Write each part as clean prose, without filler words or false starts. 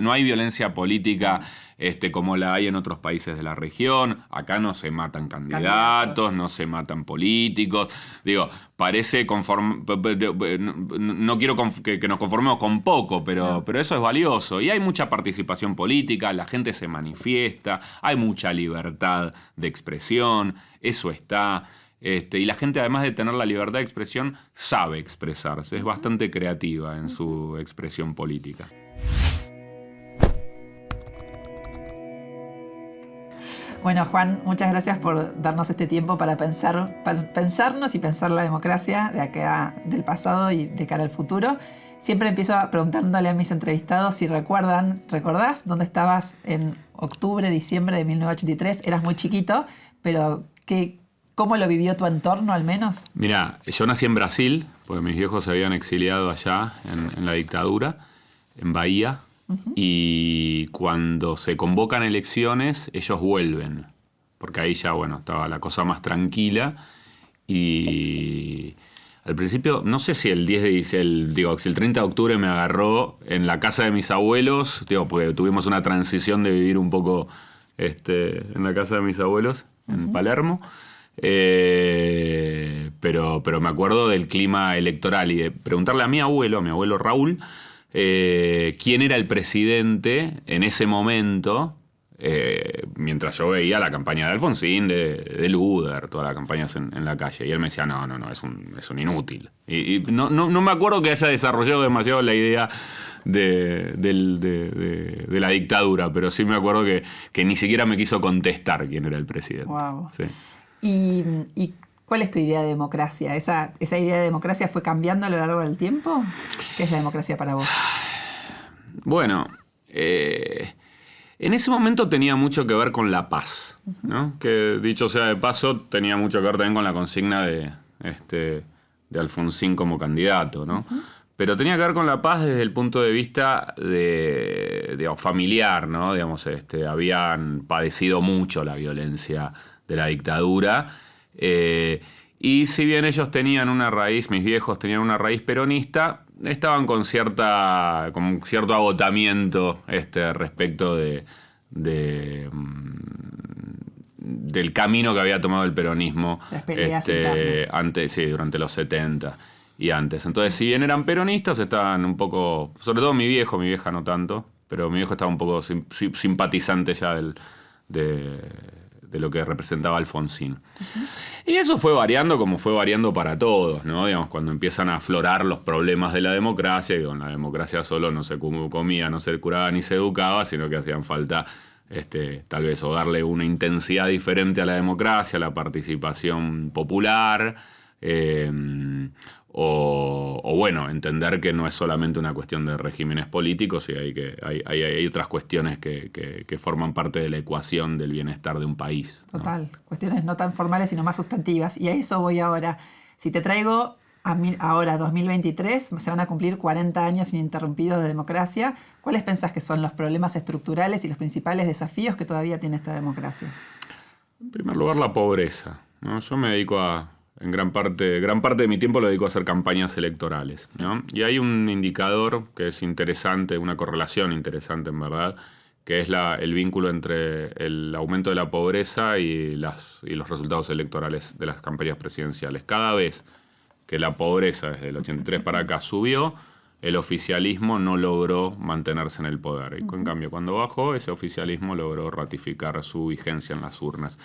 no hay violencia política como la hay en otros países de la región. Acá no se matan candidatos, no se matan políticos. Digo, parece no quiero que nos conformemos con poco, pero eso es valioso. Y hay mucha participación política, la gente se manifiesta, hay mucha libertad de expresión, eso está. Y la gente, además de tener la libertad de expresión, sabe expresarse. Es bastante creativa en su expresión política. Bueno, Juan, muchas gracias por darnos este tiempo para pensarnos y pensar la democracia de acá del pasado y de cara al futuro. Siempre empiezo preguntándole a mis entrevistados si ¿recordás dónde estabas en octubre, diciembre de 1983? Eras muy chiquito, pero ¿cómo lo vivió tu entorno al menos? Mirá, yo nací en Brasil, porque mis viejos se habían exiliado allá en la dictadura, en Bahía. Y cuando se convocan elecciones, ellos vuelven, porque ahí ya, estaba la cosa más tranquila. Y al principio, no sé si el 10 de diciembre, si el 30 de octubre me agarró en la casa de mis abuelos, porque tuvimos una transición de vivir un poco en la casa de mis abuelos, en Palermo. Pero me acuerdo del clima electoral y de preguntarle a mi abuelo Raúl, quién era el presidente en ese momento, mientras yo veía la campaña de Alfonsín, de Luder, todas las campañas en la calle. Y él me decía, no, es un inútil. Y no me acuerdo que haya desarrollado demasiado la idea de la dictadura, pero sí me acuerdo que ni siquiera me quiso contestar quién era el presidente. Wow. Sí. ¿Y cuál es tu idea de democracia? ¿Esa idea de democracia fue cambiando a lo largo del tiempo? ¿Qué es la democracia para vos? Bueno, en ese momento tenía mucho que ver con la paz, ¿no? Que, dicho sea de paso, tenía mucho que ver también con la consigna de Alfonsín como candidato, ¿no? Pero tenía que ver con la paz desde el punto de vista familiar, ¿no? Habían padecido mucho la violencia de la dictadura. Y si bien ellos tenían una raíz, mis viejos tenían una raíz peronista, estaban con cierto agotamiento respecto del camino que había tomado el peronismo durante los 70 y antes. Entonces, si bien eran peronistas, estaban un poco, sobre todo mi vieja no tanto, pero mi viejo estaba un poco simpatizante ya de lo que representaba Alfonsín. Y eso fue variando como fue variando para todos, ¿no? Cuando empiezan a aflorar los problemas de la democracia, y con la democracia solo no se comía, no se curaba ni se educaba, sino que hacían falta tal vez o darle una intensidad diferente a la democracia, la participación popular, o entender que no es solamente una cuestión de regímenes políticos y hay otras cuestiones que forman parte de la ecuación del bienestar de un país, ¿no? Total, cuestiones no tan formales sino más sustantivas. Y a eso voy ahora. Si te traigo ahora 2023, se van a cumplir 40 años ininterrumpidos de democracia. ¿Cuáles pensás que son los problemas estructurales y los principales desafíos que todavía tiene esta democracia? En primer lugar, la pobreza, ¿no? Yo me dedico gran parte de mi tiempo lo dedico a hacer campañas electorales, ¿no? Y hay un indicador que es interesante, una correlación interesante en verdad, que es el vínculo entre el aumento de la pobreza y los resultados electorales de las campañas presidenciales. Cada vez que la pobreza desde el 83 para acá subió, el oficialismo no logró mantenerse en el poder. Y en cambio, cuando bajó, ese oficialismo logró ratificar su vigencia en las urnas.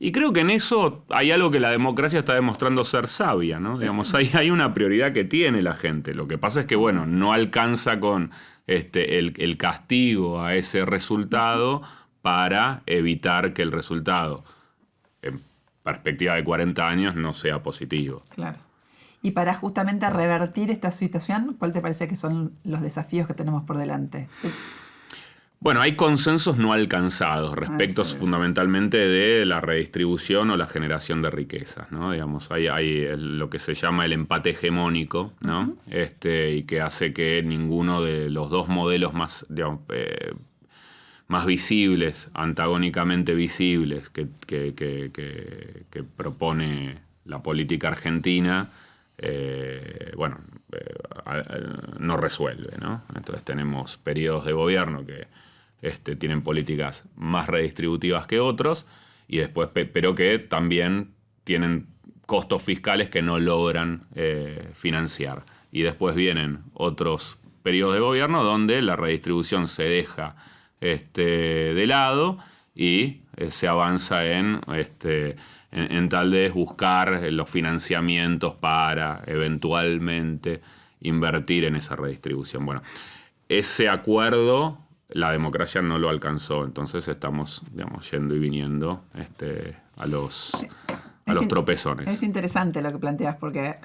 Y creo que en eso hay algo que la democracia está demostrando ser sabia, ¿no? Hay una prioridad que tiene la gente. Lo que pasa es que, no alcanza con el castigo a ese resultado para evitar que el resultado, en perspectiva de 40 años, no sea positivo. Claro. Y para justamente revertir esta situación, ¿cuál te parece que son los desafíos que tenemos por delante? Bueno, hay consensos no alcanzados respecto fundamentalmente de la redistribución o la generación de riquezas, ¿no? Hay lo que se llama el empate hegemónico, ¿no? Y que hace que ninguno de los dos modelos más visibles, antagónicamente visibles, que propone la política argentina, no resuelve, ¿no? Entonces tenemos periodos de gobierno que tienen políticas más redistributivas que otros, y después, pero que también tienen costos fiscales que no logran financiar. Y después vienen otros periodos de gobierno donde la redistribución se deja de lado y se avanza en tal vez buscar los financiamientos para eventualmente invertir en esa redistribución. Bueno, ese acuerdo la democracia no lo alcanzó, entonces estamos, digamos, yendo y viniendo a los tropezones. Es interesante lo que planteas porque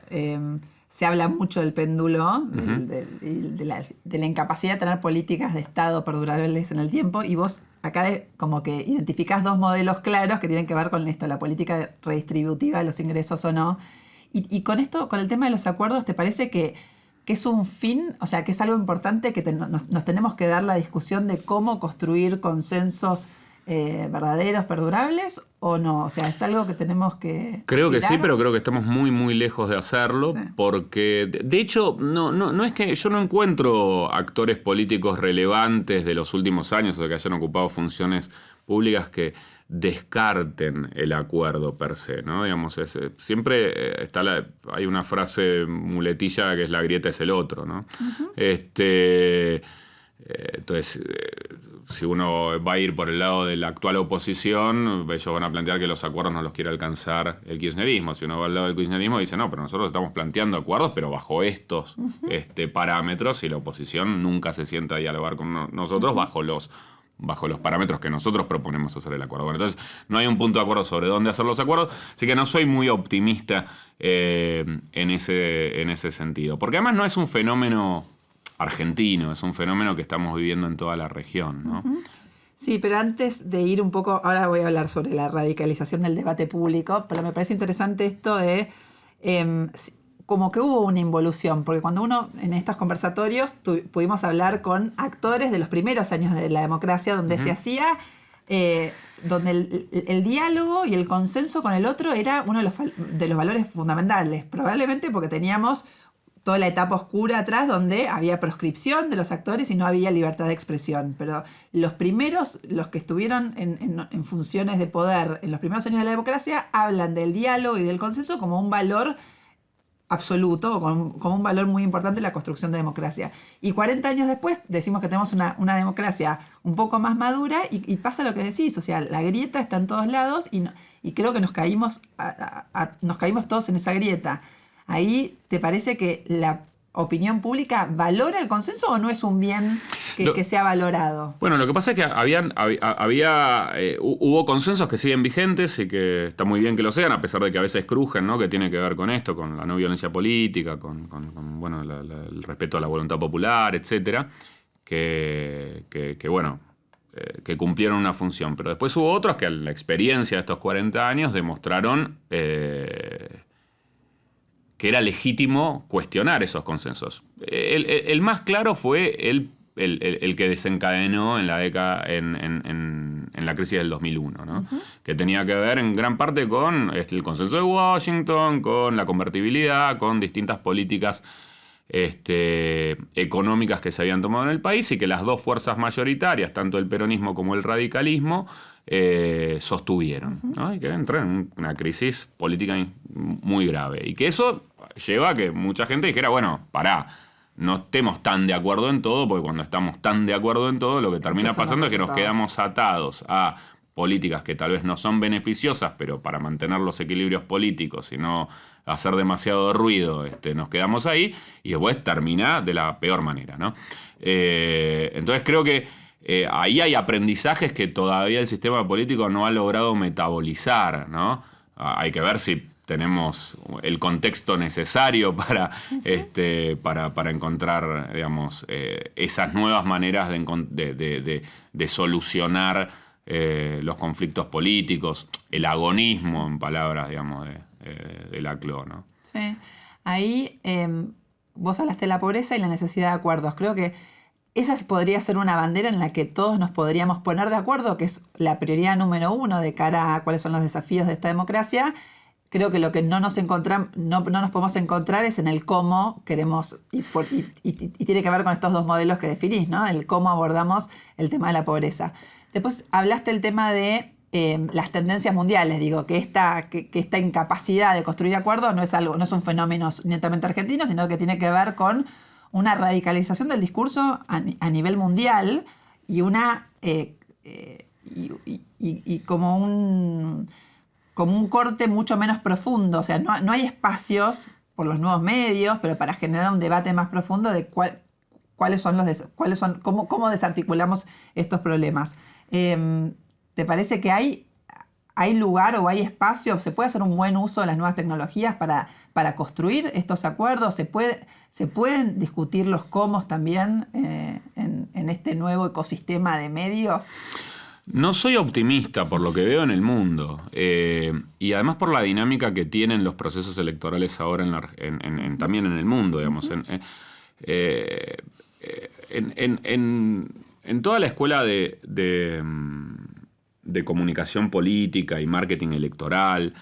se habla mucho del péndulo, de la incapacidad de tener políticas de Estado perdurables en el tiempo, y vos acá como que identificás dos modelos claros que tienen que ver con esto, la política redistributiva de los ingresos o no. Y con esto, con el tema de los acuerdos, ¿te parece que es un fin? O sea, que es algo importante que nos tenemos que dar la discusión de cómo construir consensos verdaderos, perdurables, o no? O sea, ¿es algo que tenemos que Creo que mirar? sí, pero creo que estamos muy, muy lejos de hacerlo, sí. Porque, de hecho, no es que yo no encuentro actores políticos relevantes de los últimos años o que hayan ocupado funciones públicas que descarten el acuerdo per se, ¿no? Digamos, siempre hay una frase muletilla que es: la grieta es el otro, ¿no? Entonces, si uno va a ir por el lado de la actual oposición, ellos van a plantear que los acuerdos no los quiere alcanzar el kirchnerismo. Si uno va al lado del kirchnerismo, dice: no, pero nosotros estamos planteando acuerdos, pero bajo estos parámetros, y la oposición nunca se sienta a dialogar con nosotros bajo los parámetros que nosotros proponemos hacer el acuerdo. Bueno, entonces no hay un punto de acuerdo sobre dónde hacer los acuerdos, así que no soy muy optimista en ese sentido. Porque además no es un fenómeno argentino, es un fenómeno que estamos viviendo en toda la región, ¿no? Sí, pero antes de ir un poco, ahora voy a hablar sobre la radicalización del debate público, pero me parece interesante esto de como que hubo una involución, porque cuando uno en estos conversatorios pudimos hablar con actores de los primeros años de la democracia, donde se hacía, donde el diálogo y el consenso con el otro era uno de los valores fundamentales, probablemente porque teníamos toda la etapa oscura atrás, donde había proscripción de los actores y no había libertad de expresión. Pero los primeros, los que estuvieron en funciones de poder en los primeros años de la democracia, hablan del diálogo y del consenso como un valor absoluto, como un valor muy importante en la construcción de democracia. Y 40 años después decimos que tenemos una democracia un poco más madura y pasa lo que decís, o sea, la grieta está en todos lados y creo que nos caímos todos en esa grieta. Ahí, ¿te parece que la opinión pública valora el consenso o no es un bien que sea valorado? Bueno, lo que pasa es que hubo consensos que siguen vigentes y que está muy bien que lo sean, a pesar de que a veces crujen, ¿no? Que tiene que ver con esto, con la no violencia política, con el respeto a la voluntad popular, etcétera, que cumplieron una función. Pero después hubo otros que, a la experiencia de estos 40 años, demostraron que era legítimo cuestionar esos consensos. El más claro fue el que desencadenó en la década, en la crisis del 2001, ¿no? Que tenía que ver en gran parte con el consenso de Washington, con la convertibilidad, con distintas políticas económicas que se habían tomado en el país, y que las dos fuerzas mayoritarias, tanto el peronismo como el radicalismo, sostuvieron, ¿no? Y que entró en una crisis política muy grave. Y que eso lleva a que mucha gente dijera: bueno, no estemos tan de acuerdo en todo, porque cuando estamos tan de acuerdo en todo, lo que termina pasando es que nos quedamos atados a políticas que tal vez no son beneficiosas, pero para mantener los equilibrios políticos y no hacer demasiado ruido, nos quedamos ahí, y después termina de la peor manera, ¿no? Entonces creo que ahí hay aprendizajes que todavía el sistema político no ha logrado metabolizar, ¿no? Hay que ver si tenemos el contexto necesario para encontrar, digamos, esas nuevas maneras de solucionar los conflictos políticos, el agonismo, en palabras, digamos, de Laclau, ¿no? Sí. Ahí vos hablaste de la pobreza y la necesidad de acuerdos. Creo que esa podría ser una bandera en la que todos nos podríamos poner de acuerdo, que es la prioridad número 1 de cara a cuáles son los desafíos de esta democracia. creo que lo que no nos podemos encontrar es en el cómo queremos, y tiene que ver con estos dos modelos que definís, ¿no? El cómo abordamos el tema de la pobreza. Después hablaste el tema de las tendencias mundiales, digo, que esta incapacidad de construir acuerdos no es un fenómeno netamente argentino, sino que tiene que ver con una radicalización del discurso a nivel mundial y una como un corte mucho menos profundo. O sea, no hay espacios por los nuevos medios, pero para generar un debate más profundo de cómo desarticulamos estos problemas. ¿Te parece que hay lugar o hay espacio? ¿Se puede hacer un buen uso de las nuevas tecnologías para construir estos acuerdos? ¿Se pueden discutir los cómo también en este nuevo ecosistema de medios? No soy optimista por lo que veo en el mundo y además por la dinámica que tienen los procesos electorales ahora también en el mundo, digamos. En toda la escuela de comunicación política y marketing electoral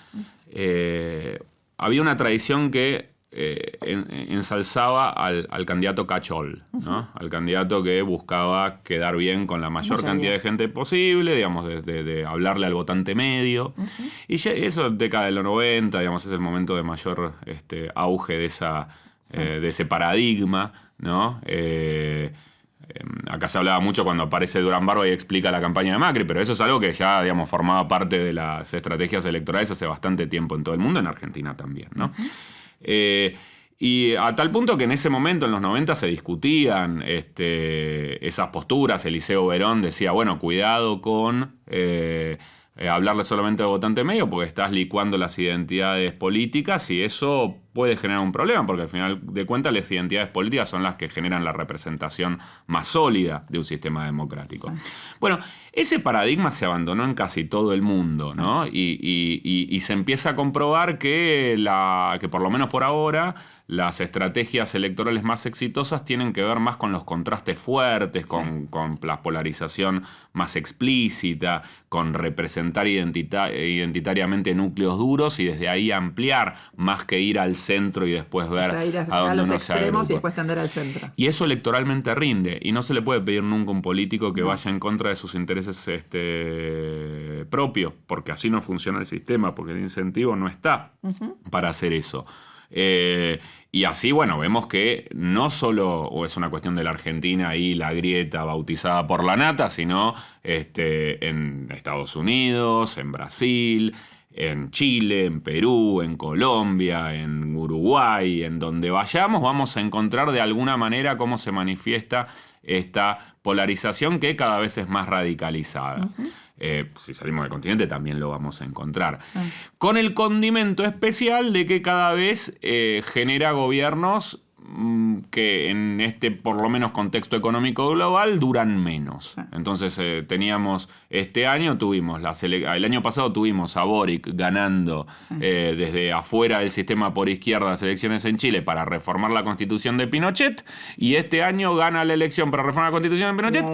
había una tradición que ensalzaba al candidato catch-all, ¿no? Al candidato que buscaba quedar bien con la mayor cantidad de gente posible, digamos, de hablarle al votante medio. Y eso, década de los 90, digamos, es el momento de mayor auge de ese paradigma, ¿no? Acá se hablaba mucho cuando aparece Durán Barba y explica la campaña de Macri, pero eso es algo que ya, digamos, formaba parte de las estrategias electorales hace bastante tiempo en todo el mundo, en Argentina también, ¿no? Y a tal punto que en ese momento, en los 90, se discutían esas posturas. Eliseo Verón decía, bueno, cuidado con hablarle solamente al votante medio porque estás licuando las identidades políticas y eso puede generar un problema porque al final de cuentas las identidades políticas son las que generan la representación más sólida de un sistema democrático. Sí. Bueno, ese paradigma se abandonó en casi todo el mundo, ¿no? Y se empieza a comprobar que por lo menos por ahora las estrategias electorales más exitosas tienen que ver más con los contrastes fuertes, con la polarización más explícita, con representar identitariamente núcleos duros y desde ahí ampliar más que ir al centro y después ver ir a dónde los uno extremos y después tender al centro. Y eso electoralmente rinde y no se le puede pedir nunca a un político que vaya en contra de sus intereses propios, porque así no funciona el sistema, porque el incentivo no está para hacer eso. Y así, bueno, vemos que no solo es una cuestión de la Argentina y la grieta bautizada por la nata, sino en Estados Unidos, en Brasil, en Chile, en Perú, en Colombia, en Uruguay, en donde vayamos, vamos a encontrar de alguna manera cómo se manifiesta esta polarización que cada vez es más radicalizada. Si salimos del continente también lo vamos a encontrar. Con el condimento especial de que cada vez genera gobiernos que en por lo menos contexto económico global, duran menos. Entonces teníamos el año pasado tuvimos a Boric ganando desde afuera del sistema por izquierda las elecciones en Chile para reformar la constitución de Pinochet, y este año gana la elección para reformar la constitución de Pinochet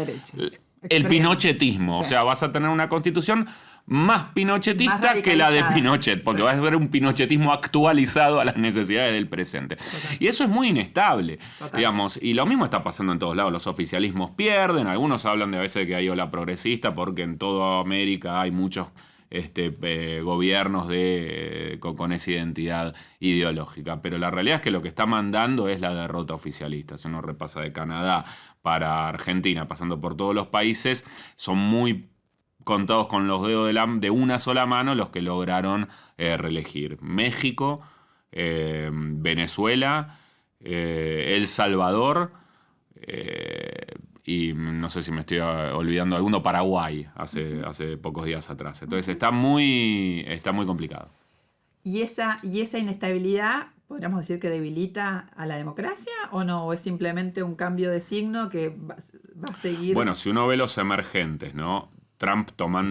el pinochetismo. Sí. O sea, vas a tener una constitución más pinochetista que la de Pinochet, porque va a ser un pinochetismo actualizado a las necesidades del presente. Total. Y eso es muy inestable, digamos. Y lo mismo está pasando en todos lados. Los oficialismos pierden. Algunos hablan de a veces que hay ola progresista porque en toda América hay muchos gobiernos con esa identidad ideológica. Pero la realidad es que lo que está mandando es la derrota oficialista. Si uno repasa de Canadá para Argentina, pasando por todos los países, son muy contados con los dedos de una sola mano los que lograron reelegir. México, Venezuela, El Salvador, y no sé si me estoy olvidando alguno, Paraguay, hace pocos días atrás. Entonces está muy complicado. ¿Y esa inestabilidad podríamos decir que debilita a la democracia o no? ¿O es simplemente un cambio de signo que va a seguir? Bueno, si uno ve los emergentes, ¿no?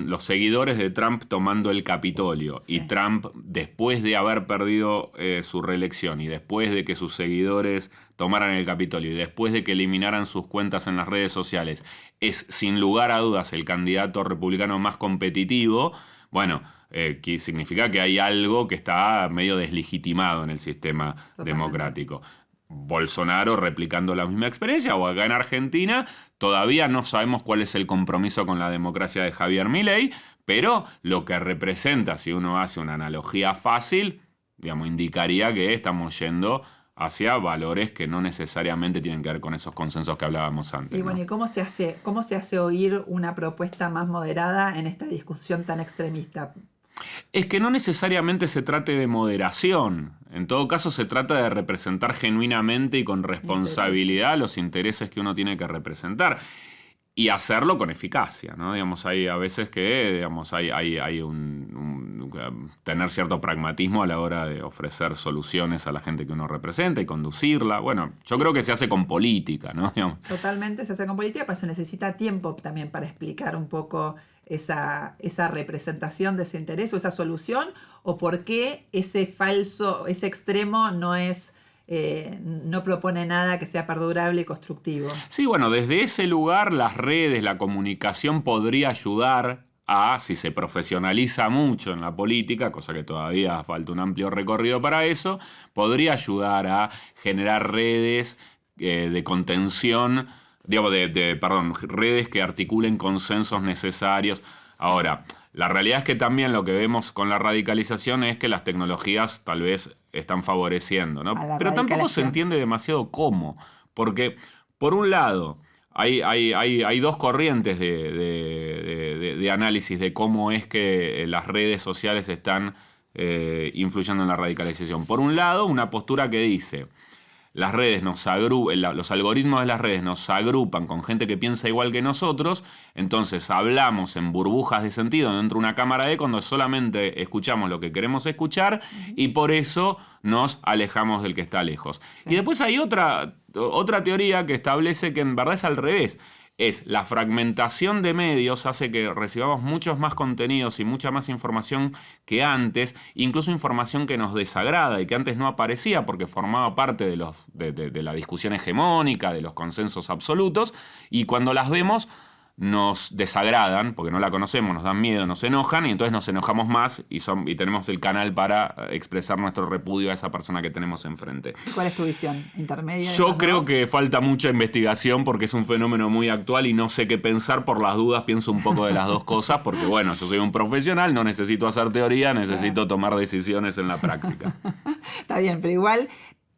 Los seguidores de Trump tomando el Capitolio, y Trump, después de haber perdido su reelección y después de que sus seguidores tomaran el Capitolio y después de que eliminaran sus cuentas en las redes sociales, es sin lugar a dudas el candidato republicano más competitivo. Bueno, que significa que hay algo que está medio deslegitimado en el sistema Totalmente. democrático. Bolsonaro replicando la misma experiencia, o acá en Argentina todavía no sabemos cuál es el compromiso con la democracia de Javier Milei, pero lo que representa, si uno hace una analogía fácil, digamos, indicaría que estamos yendo hacia valores que no necesariamente tienen que ver con esos consensos que hablábamos antes. Y bueno, ¿no? ¿y cómo se hace oír una propuesta más moderada en esta discusión tan extremista? Es que no necesariamente se trate de moderación. En todo caso, se trata de representar genuinamente y con responsabilidad los intereses que uno tiene que representar. Y hacerlo con eficacia, ¿no? Digamos, hay a veces que, digamos, hay tener cierto pragmatismo a la hora de ofrecer soluciones a la gente que uno representa y conducirla. Bueno, yo creo que se hace con política, ¿no? Digamos. Totalmente se hace con política, pero se necesita tiempo también para explicar un poco esa representación de ese interés o esa solución, o por qué ese extremo no propone nada que sea perdurable y constructivo. Sí, bueno, desde ese lugar las redes, la comunicación podría ayudar a, si se profesionaliza mucho en la política, cosa que todavía falta un amplio recorrido para eso, podría ayudar a generar redes de contención, digamos, redes que articulen consensos necesarios. Ahora, la realidad es que también lo que vemos con la radicalización es que las tecnologías tal vez están favoreciendo, ¿no? Pero tampoco se entiende demasiado cómo. Porque, por un lado, hay dos corrientes de análisis de cómo es que las redes sociales están influyendo en la radicalización. Por un lado, una postura que dice: las redes los algoritmos de las redes nos agrupan con gente que piensa igual que nosotros, entonces hablamos en burbujas de sentido dentro de una cámara de eco donde solamente escuchamos lo que queremos escuchar y por eso nos alejamos del que está lejos. Sí. Y después hay otra teoría que establece que en verdad es al revés. Es la fragmentación de medios hace que recibamos muchos más contenidos y mucha más información que antes, incluso información que nos desagrada y que antes no aparecía porque formaba parte de la discusión hegemónica, de los consensos absolutos, y cuando las vemos nos desagradan porque no la conocemos, nos dan miedo, nos enojan y entonces nos enojamos más y tenemos el canal para expresar nuestro repudio a esa persona que tenemos enfrente. ¿Cuál es tu visión? ¿Intermedia? Yo creo que falta mucha investigación porque es un fenómeno muy actual y no sé qué pensar. Por las dudas pienso un poco de las dos cosas porque, bueno, yo soy un profesional, no necesito hacer teoría, necesito tomar decisiones en la práctica. Está bien, pero igual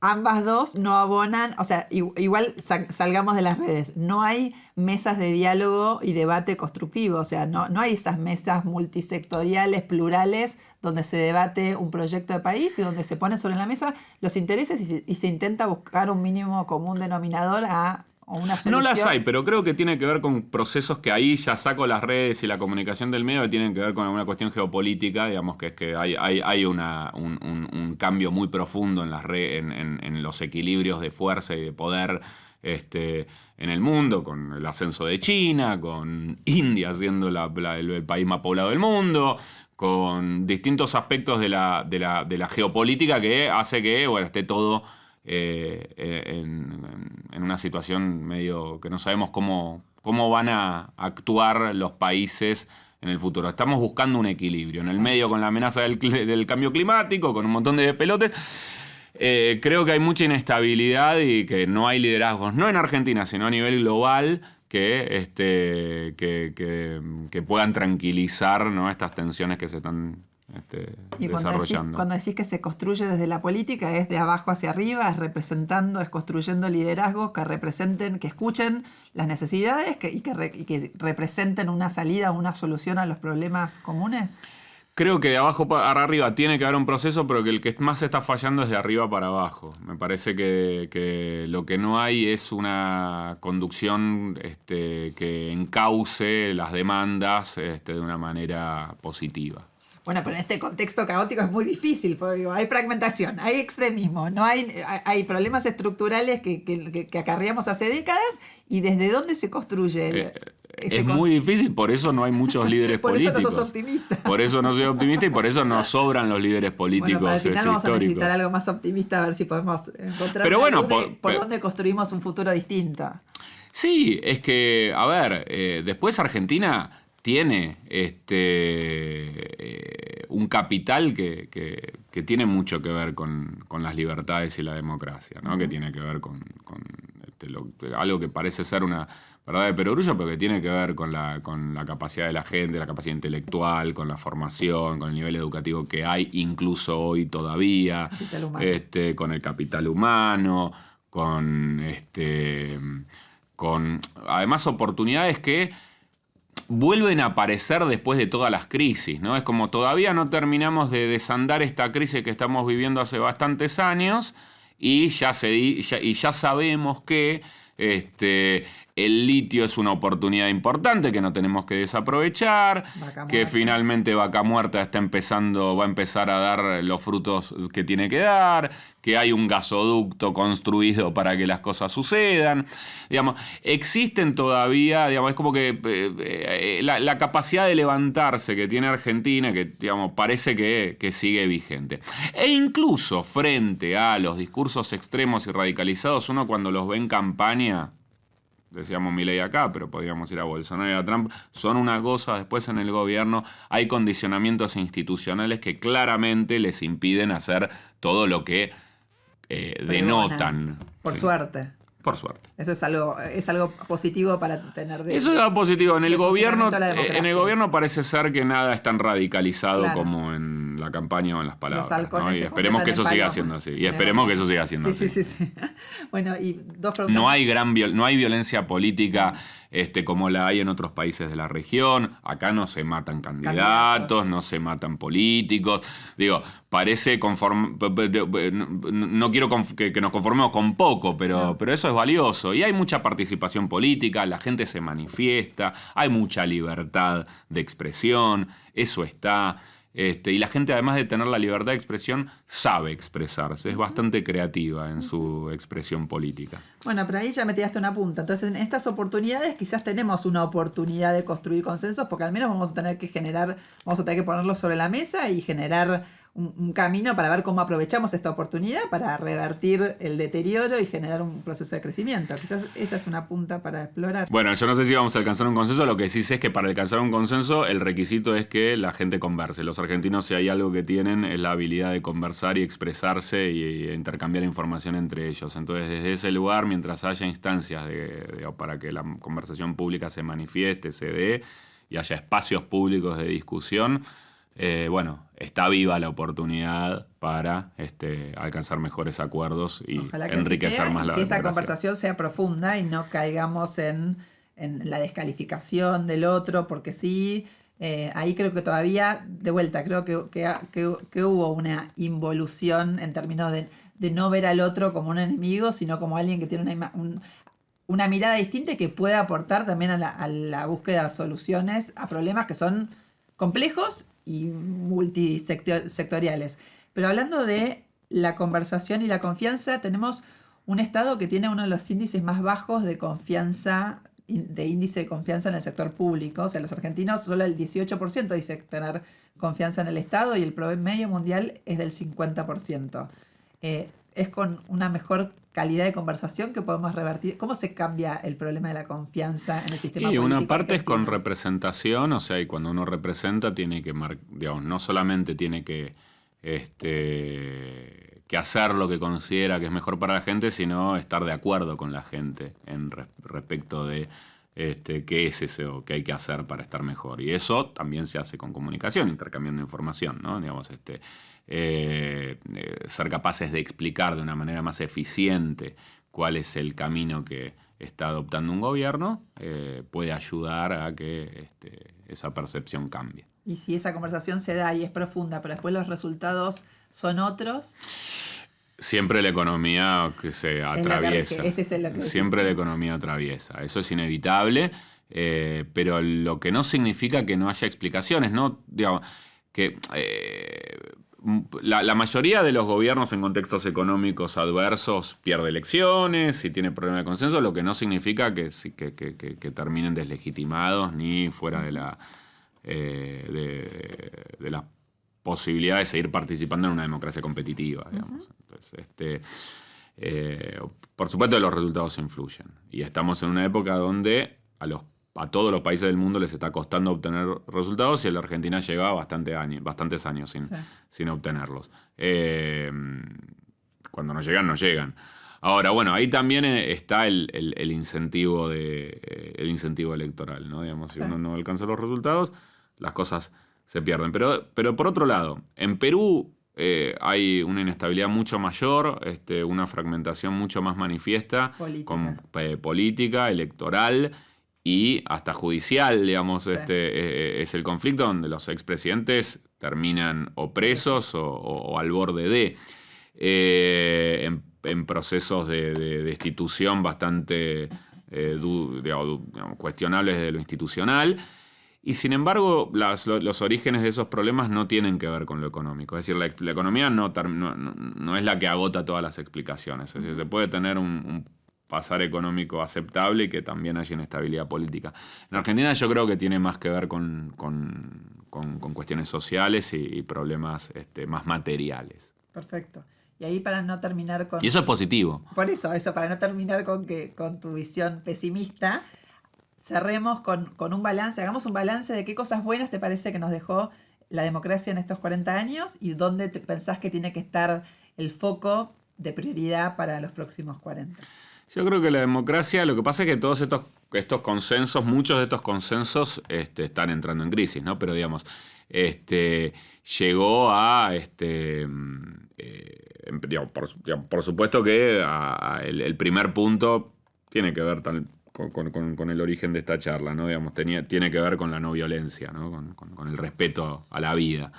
ambas dos no abonan, o sea, igual salgamos de las redes. No hay mesas de diálogo y debate constructivo, o sea, no hay esas mesas multisectoriales, plurales, donde se debate un proyecto de país y donde se ponen sobre la mesa los intereses y se intenta buscar un mínimo común denominador a una solución. No las hay, pero creo que tiene que ver con procesos que ahí ya saco las redes y la comunicación del medio que tienen que ver con una cuestión geopolítica, digamos, que es que hay un cambio muy profundo en los equilibrios de fuerza y de poder en el mundo, con el ascenso de China, con India siendo el país más poblado del mundo, con distintos aspectos de la geopolítica que hace que, bueno, esté todo en una situación medio que no sabemos cómo van a actuar los países en el futuro. Estamos buscando un equilibrio. En el medio, con la amenaza del cambio climático, con un montón de despelotes, creo que hay mucha inestabilidad y que no hay liderazgos, no en Argentina, sino a nivel global, que puedan tranquilizar, ¿no?, estas tensiones que se están y desarrollando. Cuando decís que se construye desde la política, es de abajo hacia arriba, es construyendo liderazgos que representen, que escuchen las necesidades y que representen una salida, una solución a los problemas comunes. Creo que de abajo para arriba tiene que haber un proceso, pero que el que más está fallando es de arriba para abajo. Me parece que lo que no hay es una conducción que encauce las demandas de una manera positiva. Bueno, pero en este contexto caótico es muy difícil, porque digo, hay fragmentación, hay extremismo, hay problemas estructurales que acarreamos hace décadas, y ¿desde dónde se construye? Es muy difícil, por eso no hay muchos líderes políticos. Por eso no sos optimista. Por eso no soy optimista y por eso nos sobran los líderes políticos. Bueno, para el final vamos históricos. A necesitar algo más optimista, a ver si podemos encontrar por dónde construimos un futuro distinto. Sí, es que, a ver, después Argentina tiene un capital que tiene mucho que ver con las libertades y la democracia, ¿no? Que tiene que ver con algo que parece ser una verdad de perogrullo, pero que tiene que ver con la capacidad de la gente, la capacidad intelectual, con la formación, con el nivel educativo que hay incluso hoy todavía, con el capital humano, con además oportunidades que vuelven a aparecer después de todas las crisis, ¿no? Es como todavía no terminamos de desandar esta crisis que estamos viviendo hace bastantes años y ya sabemos que el litio es una oportunidad importante que no tenemos que desaprovechar, que finalmente Vaca Muerta va a empezar a dar los frutos que tiene que dar, que hay un gasoducto construido para que las cosas sucedan. Digamos, existen todavía, digamos, es como que la capacidad de levantarse que tiene Argentina, que digamos, parece que sigue vigente. E incluso frente a los discursos extremos y radicalizados, uno cuando los ve en campaña, decíamos Milei acá, pero podríamos ir a Bolsonaro y a Trump, son una cosa, después en el gobierno hay condicionamientos institucionales que claramente les impiden hacer todo lo que denotan. Por suerte. Por suerte. Eso es algo positivo para tener Eso es algo positivo. En el gobierno parece ser que nada es tan radicalizado como en la campaña o en las palabras. ¿No? Y esperemos que eso siga siendo así. Y esperemos que eso siga siendo así. Sí. Bueno, y dos preguntas. No hay violencia política como la hay en otros países de la región. Acá no se matan candidatos, no se matan políticos. Digo, parece no quiero que nos conformemos con poco, pero eso es valioso. Y hay mucha participación política, la gente se manifiesta, hay mucha libertad de expresión, eso está. Y la gente, además de tener la libertad de expresión, sabe expresarse, es bastante creativa en su expresión política. Bueno, pero ahí ya me tiraste una punta. Entonces, en estas oportunidades quizás tenemos una oportunidad de construir consensos, porque al menos vamos a tener que ponerlos sobre la mesa y generar un camino para ver cómo aprovechamos esta oportunidad para revertir el deterioro y generar un proceso de crecimiento. Quizás esa es una punta para explorar. Bueno, yo no sé si vamos a alcanzar un consenso. Lo que sí sé es que para alcanzar un consenso el requisito es que la gente converse. Los argentinos, si hay algo que tienen, es la habilidad de conversar y expresarse y intercambiar información entre ellos. Entonces, desde ese lugar, mientras haya instancias para que la conversación pública se manifieste, se dé y haya espacios públicos de discusión, está viva la oportunidad para alcanzar mejores acuerdos y enriquecer más la democracia. Que esa conversación sea profunda y no caigamos en la descalificación del otro, porque sí, ahí creo que todavía, de vuelta, creo que hubo una involución en términos de no ver al otro como un enemigo, sino como alguien que tiene una mirada distinta y que puede aportar también a la búsqueda de soluciones a problemas que son complejos y multisectoriales. Pero hablando de la conversación y la confianza, tenemos un Estado que tiene uno de los índices más bajos de índice de confianza en el sector público. O sea, los argentinos, solo el 18% dice tener confianza en el Estado y el promedio mundial es del 50%. Es con una mejor calidad de conversación que podemos revertir. ¿Cómo se cambia el problema de la confianza en el sistema político? Y una parte es con representación, o sea, y cuando uno representa tiene que, no solamente tiene que hacer lo que considera que es mejor para la gente, sino estar de acuerdo con la gente respecto de qué es eso que hay que hacer para estar mejor. Y eso también se hace con comunicación, intercambiando información, ¿no? Digamos, ser capaces de explicar de una manera más eficiente cuál es el camino que está adoptando un gobierno, puede ayudar a que esa percepción cambie. Y si esa conversación se da y es profunda, pero después los resultados son otros... Siempre la economía que se atraviesa. Siempre la economía atraviesa. Eso es inevitable, pero lo que no significa que no haya explicaciones, ¿no? Digamos, que la mayoría de los gobiernos en contextos económicos adversos pierde elecciones y tiene problemas de consenso, lo que no significa que terminen deslegitimados ni fuera de la posibilidad de seguir participando en una democracia competitiva, digamos. Entonces, por supuesto los resultados influyen. Y estamos en una época donde a los a todos los países del mundo les está costando obtener resultados y a la Argentina lleva bastantes años sin obtenerlos. Cuando no llegan, no llegan. Ahora, bueno, ahí también está el incentivo el incentivo electoral, ¿no? Digamos, si uno no alcanza los resultados, las cosas se pierden. Pero por otro lado, en Perú hay una inestabilidad mucho mayor, una fragmentación mucho más manifiesta, política, electoral y hasta judicial, digamos, es el conflicto donde los expresidentes terminan o presos o al borde de... en procesos de destitución bastante cuestionables de lo institucional. Y sin embargo, los orígenes de esos problemas no tienen que ver con lo económico. Es decir, la economía no es la que agota todas las explicaciones. Es decir, se puede tener un pasar económico aceptable y que también haya inestabilidad política. En Argentina yo creo que tiene más que ver con cuestiones sociales y problemas más materiales. Perfecto. Y ahí para no terminar con... Y eso es positivo. Por eso, para no terminar con tu visión pesimista, cerremos con un balance, hagamos un balance de qué cosas buenas te parece que nos dejó la democracia en estos 40 años y dónde pensás que tiene que estar el foco de prioridad para los próximos 40. Yo creo que la democracia, lo que pasa es que todos estos consensos, muchos de estos consensos están entrando en crisis, ¿no? Pero digamos, llegó a... por supuesto que el primer punto tiene que ver con el origen de esta charla, ¿no? Digamos, tiene que ver con la no violencia, ¿no? Con el respeto a la vida.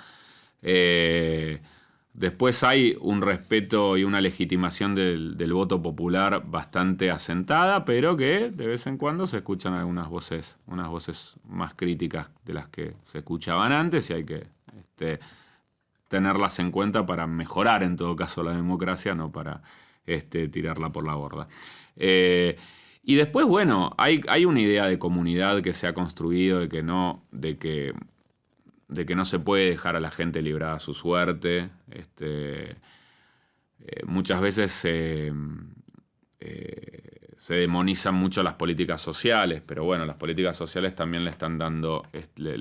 Después hay un respeto y una legitimación del voto popular bastante asentada, pero que de vez en cuando se escuchan unas voces más críticas de las que se escuchaban antes y hay que tenerlas en cuenta para mejorar en todo caso la democracia, no para tirarla por la borda. Y después, bueno, hay una idea de comunidad que se ha construido de que no se puede dejar a la gente librada a su suerte. Muchas veces se demonizan mucho las políticas sociales, pero bueno, las políticas sociales también le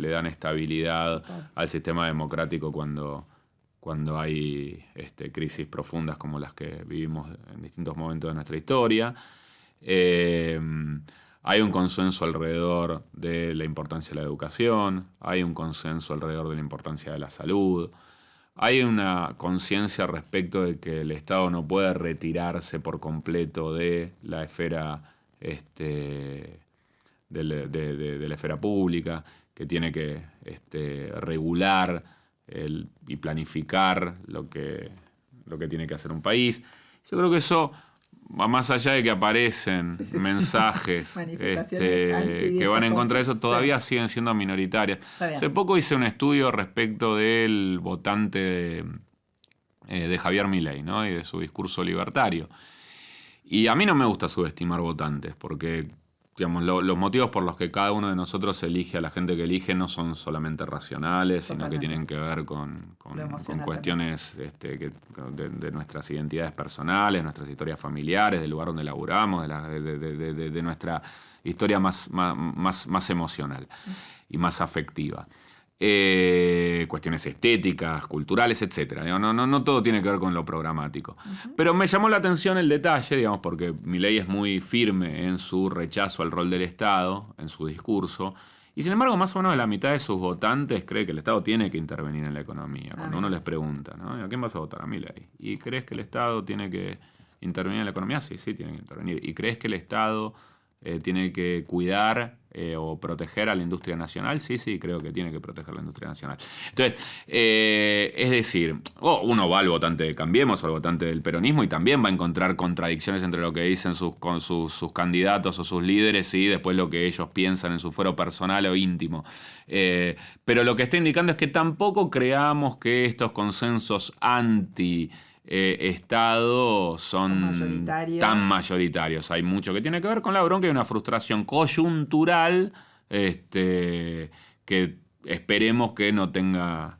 dan estabilidad al sistema democrático cuando hay crisis profundas como las que vivimos en distintos momentos de nuestra historia. Hay un consenso alrededor de la importancia de la educación, hay un consenso alrededor de la importancia de la salud, hay una conciencia respecto de que el Estado no puede retirarse por completo de la esfera de la esfera pública, que tiene que regular y planificar lo que tiene que hacer un país. Yo creo que eso va más allá de que aparecen mensajes que van en contra de eso, todavía siguen siendo minoritarias. Hace poco hice un estudio respecto del votante de Javier Milei, ¿no? Y de su discurso libertario. Y a mí no me gusta subestimar votantes, porque digamos, los motivos por los que cada uno de nosotros elige a la gente que elige no son solamente racionales, sino que tienen que ver con cuestiones de nuestras identidades personales, nuestras historias familiares, del lugar donde laburamos, de nuestra historia más emocional y más afectiva. Cuestiones estéticas, culturales, etc. No todo tiene que ver con lo programático. Pero me llamó la atención el detalle, digamos, porque Milei es muy firme en su rechazo al rol del Estado, en su discurso, y sin embargo más o menos la mitad de sus votantes cree que el Estado tiene que intervenir en la economía. Cuando uno les pregunta, ¿no? ¿A quién vas a votar? A Milei. ¿Y crees que el Estado tiene que intervenir en la economía? Sí, tiene que intervenir. ¿Y crees que el Estado tiene que cuidar o proteger a la industria nacional? Sí, creo que tiene que proteger la industria nacional. Entonces, es decir, uno va al votante de Cambiemos o al votante del peronismo y también va a encontrar contradicciones entre lo que dicen sus candidatos o sus líderes y después lo que ellos piensan en su fuero personal o íntimo. Pero lo que está indicando es que tampoco creamos que estos consensos Estado son tan mayoritarios. Hay mucho que tiene que ver con la bronca y una frustración coyuntural que esperemos que no tenga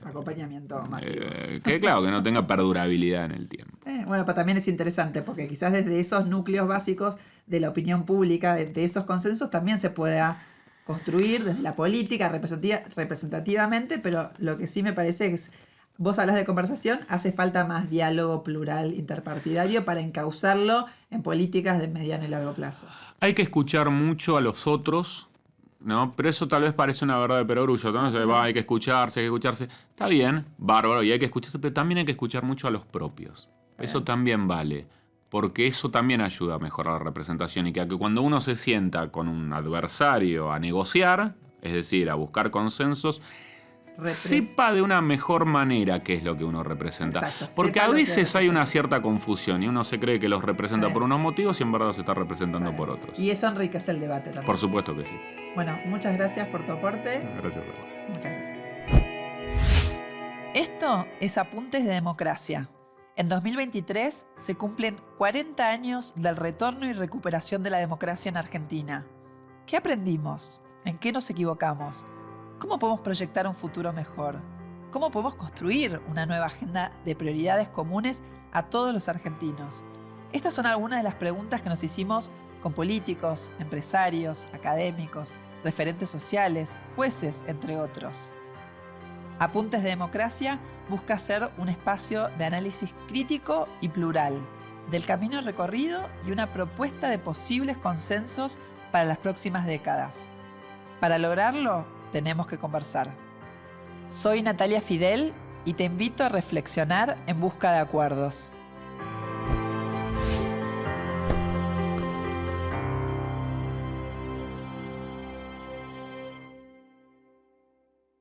acompañamiento masivo. Que claro, que no tenga perdurabilidad en el tiempo. Bueno, pero también es interesante porque quizás desde esos núcleos básicos de la opinión pública, de esos consensos, también se pueda construir desde la política representativamente, pero lo que sí me parece es, vos hablas de conversación, hace falta más diálogo plural interpartidario para encauzarlo en políticas de mediano y largo plazo. Hay que escuchar mucho a los otros, ¿no? Pero eso tal vez parece una verdad de perogrullo, ¿no? Hay que escucharse, Está bien, bárbaro, y hay que escucharse, pero también hay que escuchar mucho a los propios. Eso también vale, porque eso también ayuda a mejorar la representación y que cuando uno se sienta con un adversario a negociar, es decir, a buscar consensos, sepa de una mejor manera qué es lo que uno representa. Exacto, porque a veces hay una cierta confusión y uno se cree que los representa por unos motivos y en verdad se está representando por otros. Y eso enriquece el debate también. Por supuesto que sí. Bueno, muchas gracias por tu aporte. Gracias a vos. Muchas gracias. Esto es Apuntes de Democracia. En 2023 se cumplen 40 años del retorno y recuperación de la democracia en Argentina. ¿Qué aprendimos? ¿En qué nos equivocamos? ¿Cómo podemos proyectar un futuro mejor? ¿Cómo podemos construir una nueva agenda de prioridades comunes a todos los argentinos? Estas son algunas de las preguntas que nos hicimos con políticos, empresarios, académicos, referentes sociales, jueces, entre otros. Apuntes de Democracia busca ser un espacio de análisis crítico y plural del camino recorrido y una propuesta de posibles consensos para las próximas décadas. Para lograrlo, tenemos que conversar. Soy Natalia Fidel y te invito a reflexionar en busca de acuerdos.